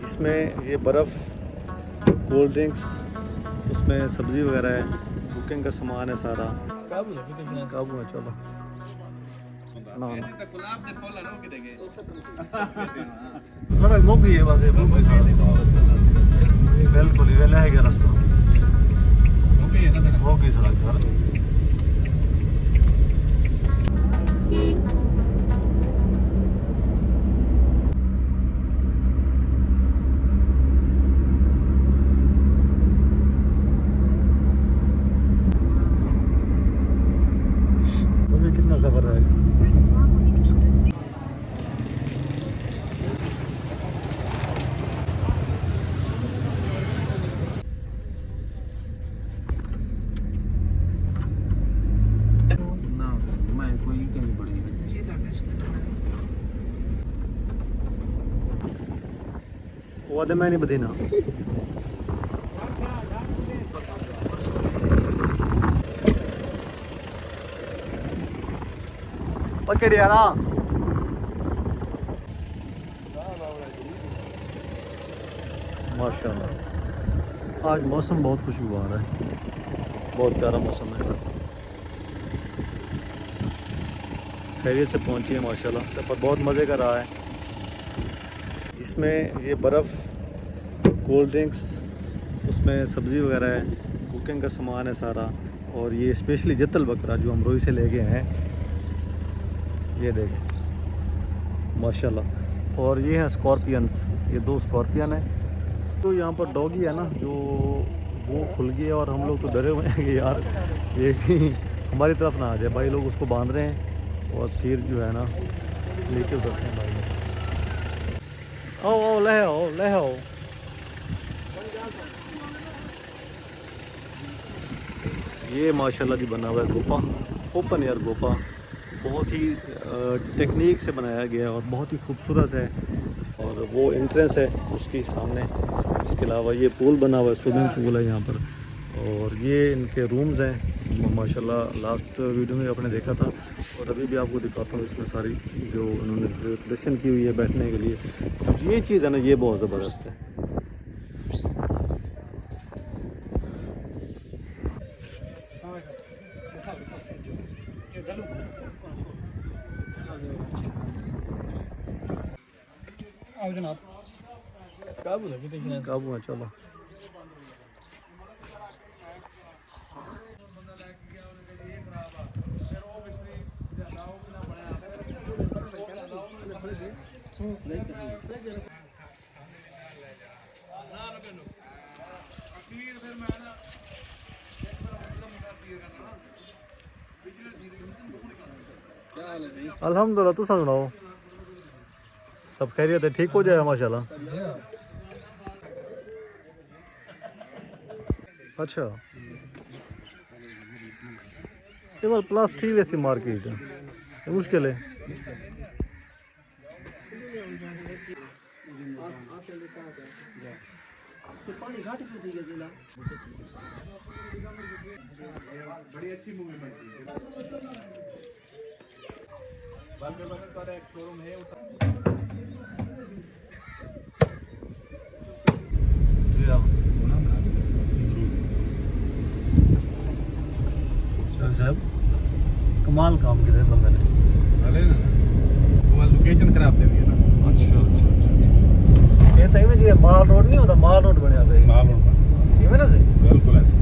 इसमें ये बर्फ़, कोल्ड ड्रिंक्स, उसमें सब्ज़ी वगैरह है, कुकिंग का सामान है सारा। काबू है, चलो थोड़ा मोगी है बस, बिल्कुल ही वेला है रास्ता मोगी सड़क सारा। कितना सफर है। वो मैं नहीं बदीना पकड़ यार। माशाल्लाह आज मौसम बहुत खुशगवार है, बहुत प्यारा मौसम है। खैरियत से पहुंची है माशाल्लाह, सफ़र बहुत मज़े का रहा है। इसमें ये बर्फ़, कोल्ड ड्रिंक्स, उसमें सब्ज़ी वगैरह है, कुकिंग का सामान है सारा। और ये स्पेशली जत्तल बकरा जो हम रोई से ले गए हैं, ये देखें माशाल्लाह। और ये हैं स्कॉर्पियंस, ये 2 स्कॉर्पियन हैं। तो यहाँ पर डॉगी है ना, जो वो खुल गया और हम लोग तो डरे हुए हैं कि यार ये हमारी तरफ ना आ जाए। भाई लोग उसको बांध रहे हैं और फिर जो है ना लेके उतरते हैं भाई लोग। आओ ले आओ। ये माशाल्लाह जी बना हुआ है गुफा, ओपन एयर गुफा, बहुत ही टेक्निक से बनाया गया है और बहुत ही खूबसूरत है। और वो एंट्रेंस है उसके सामने। इसके अलावा ये पूल बना हुआ है, स्विमिंग पूल है यहाँ पर। और ये इनके रूम्स हैं माशाल्लाह, लास्ट वीडियो में आपने देखा था और अभी भी आपको दिखाता हूँ। इसमें सारी जो उन्होंने प्रदर्शन की हुई है बैठने के लिए, तो ये चीज़ है ना, ये बहुत ज़बरदस्त है। जनाब काबू है, चलो अल्हम्दुलिल्लाह। तुम सुनाओ, सब खैरियत है, ठीक हो जाएगा माशाल्लाह। अच्छा केवल प्लस थी वैसी मार्केट है, मुश्किल है। बड़ी अच्छी मूवी बनती है। एक शोरूम है जी हाँ साहब, कमाल काम किया बंदे ने। अरे ना वो लोकेशन खराब दे दी ना। अच्छा कहते हैं जी माल रोड नहीं होता, माल रोड बनया पे माल रोड ये में ना से बिल्कुल ऐसे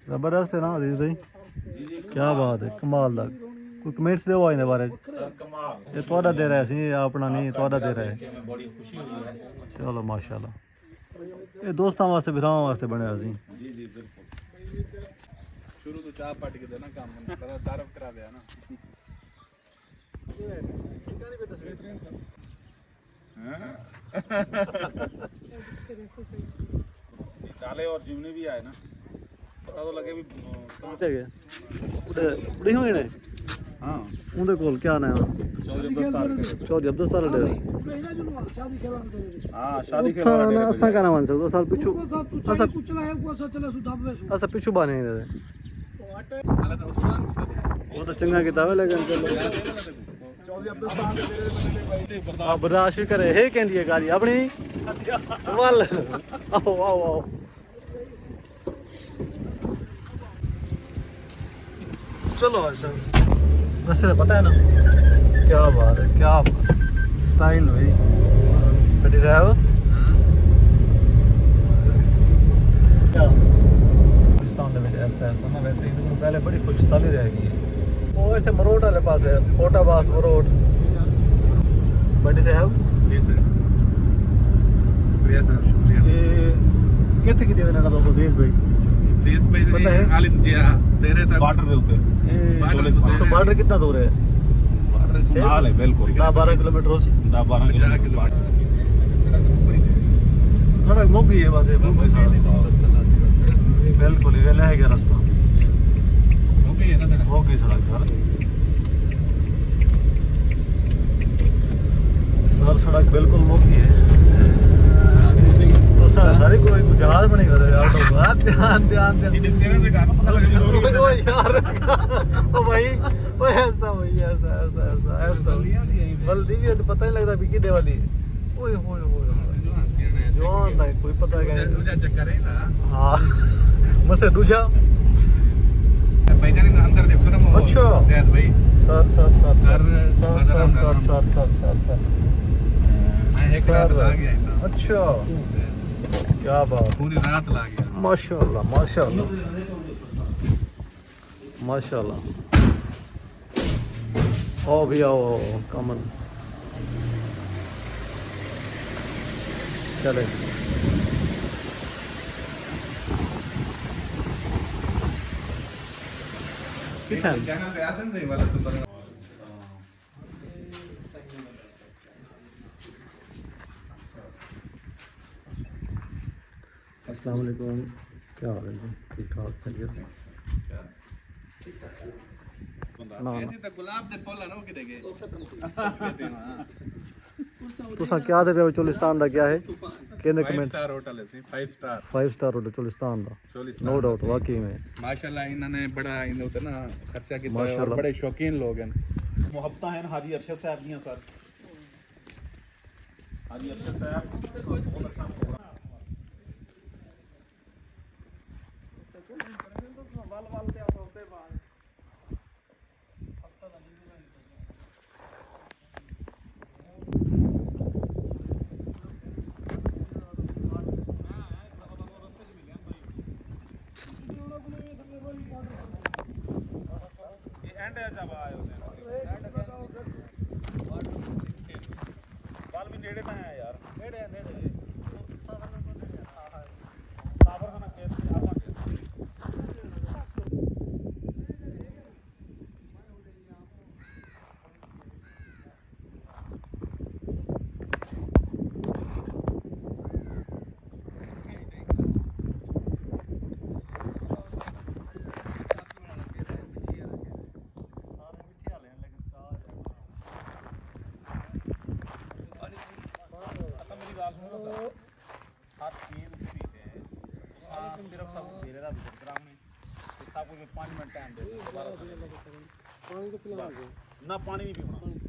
जबरदस्त है ना अजीज भाई, क्या बात है, कमाल दा। कोई कमेंट्स दो इन्हें बारे ये थोड़ा दे रहा है सी, अपना नहीं थोड़ा दे रहा है। चलो माशाल्लाह, ये दोस्तों वास्ते भरावां वास्ते बने सी। जी जी बिल्कुल। शुरू तो चाह पट के देना काम तारफ करा दिया ना। काले और जिमनी भी आए ना, पता ਪਤਾ ਲੱਗੇ ਵੀ ਤੇ ਗਏ ਉੜੇ ਹੋਏ ਨੇ ਹਾਂ ਉਹਦੇ ਕੋਲ ਕੀ ਨਾਮ ਹੈ ਚੌਧਰੀ ਅਬਦੁਲ ਸਤਾਰ ਦੇ ਹਾਂ ਸ਼ਾਦੀ ਕੇ ਉੱਥਾਂ ਨਾ ਅਸਾਂ ਕਾ ਨਾਮ ਸਕਦਾ ਸਾਲ ਪਿੱਛੂ ਅਸਾਂ ਪਿੱਛੂ ਬਾਨੇ ਦੇ ਉਹ ਤਾਂ ਚੰਗਾ ਕਿਤਾਬ ਹੈ ਲੇਕਿਨ ਚਲੋ ਚੌਧਰੀ ਅਬਦੁਲ ਸਤਾਰ ਦੇ ਮੇਰੇ ਬੰਦੇ ਆ ਬਰਦਾਸ਼ਤ ਵੀ ਕਰੇ ਇਹ ਕਹਿੰਦੀ ਹੈ ਗਾੜੀ ਆਪਣੀ ਵੱਲ ਆਓ ਆਓ ਆਓ चलो सर वैसे तो पता है ना क्या बात है क्या स्टाइल भाई खड़ी साहब पाकिस्तान में ऐसा ना वैसे ही तो पहले बड़ी खुशहाली रहेगी वो ऐसे मरोट वाले पास है कोटाबास मरोट बड़ी साहब जी सर शुक्रिया सर शुक्रिया ये कितने की देवे ना बाबू बेस भाई प्लीज भाई पता है? खालिद जी तेरे तक बार्डर ਦੇ ਉੱਤੇ तो बॉर्डर कितना दूर है ਬਾਰਡਰ ਨਾਲ ਹੈ ਬਿਲਕੁਲ 10-12 किलोमीटर हो सी 10-12 ਕਿਲੋਮੀਟਰ सड़क मुक गई है बस ये बिल्कुल ये रह गया रास्ता ਹੋ ਗਈ ਹੈ ਨਾ ਤੇਰਾ हो गई सड़क सर सड़क बिल्कुल मुक गई है तो सर सारी कोई जहाज बने कर यार तो बात ध्यान ध्यान ध्यान ਇਹ ਸਟੇਰਾਂ ਦੇ ਘਰ ਪਤਾ ਲੱਗ ਜਰੂਰੀ ओ यार ओ भाई ओ ऐसा भाई ऐसा बल्दी भी तो पता नहीं लगता भी किने वाली है ओए होए होए जवान था कोई पता है ਦੂਜਾ ਚੱਕਰ ਹੈ ਨਾ हाँ मुझसे दूजा ਭਾਈਜਾਨ ਦੇ ਅੰਦਰ ਦੇਖੋ ਨਾ अच्छा ਜ਼ੈਦ ਭਾਈ सर ਮੈਂ ਇੱਕ ਰਾਤ ਲਾ ਗਿਆ ਇੰਨਾ अच्छा क्या बात ਪੂਰੀ ਰਾਤ ਲਾ ਗਿਆ माशाल्लाह माशाल्लाह माशाल्लाह आओ भी आओ कमन चले कितना ਚੈਨਲ ਤੇ ਆਸਨ ਦੇ ਵਾਲਾ ਸੁਪਰ अस्सलाम वालेकुम क्या हाल है जी ठीक ठाक खैरियत ਇਹ ਤਾਂ ਗੁਲਾਬ ਦੇ ਫੁੱਲ ਹਨ ਉਹ ਕਿਤੇ ਗਏ तुसा क्या दे पे चोलिस्तान दा क्या है कहने 5 कमेंट ਸਟਾਰ ਹੋਟਲ ਹੈ ਸੀ 5 ਸਟਾਰ 5 स्टार होटल चोलिस्तान दा ਚੋਲਿਸਤਾਨ नो डाउट वाकई में माशाल्लाह इन्होंने बड़ा इन उते ना खर्चा किया और माशाल्लाह। बड़े शौकीन लोग हैं ਮੁਹੱਬਤਾਂ ਹਨ ਹਾਜੀ ਅਰਸ਼ਦ ਸਾਹਿਬ ਦੀਆਂ ਸਰ ਹਾਜੀ ਅਰਸ਼ਦ ਸਾਹਿਬ ਬਹੁਤ ਅੱਛਾ ਪ੍ਰੋਗਰਾਮ ਐਂਡ ਜਬ ਆਏ ਉਹਨੇ ਬਾਲ ਵੀ ਨੇੜੇ ਤਾਂ ਹੈ ਯਾਰ ਨੇੜੇ ਸਾਬਰ ਖਾਨਾ ਖੇਤ ਆਪਾਂ मेरी बात सुनो सर हर चीज फ्री है सिर्फ सब घेरे का विजिट कराऊंगी सब कुछ 5 मिनट टाइम दे दोबारा पानी तो पिलाओगे ना पानी नहीं पीना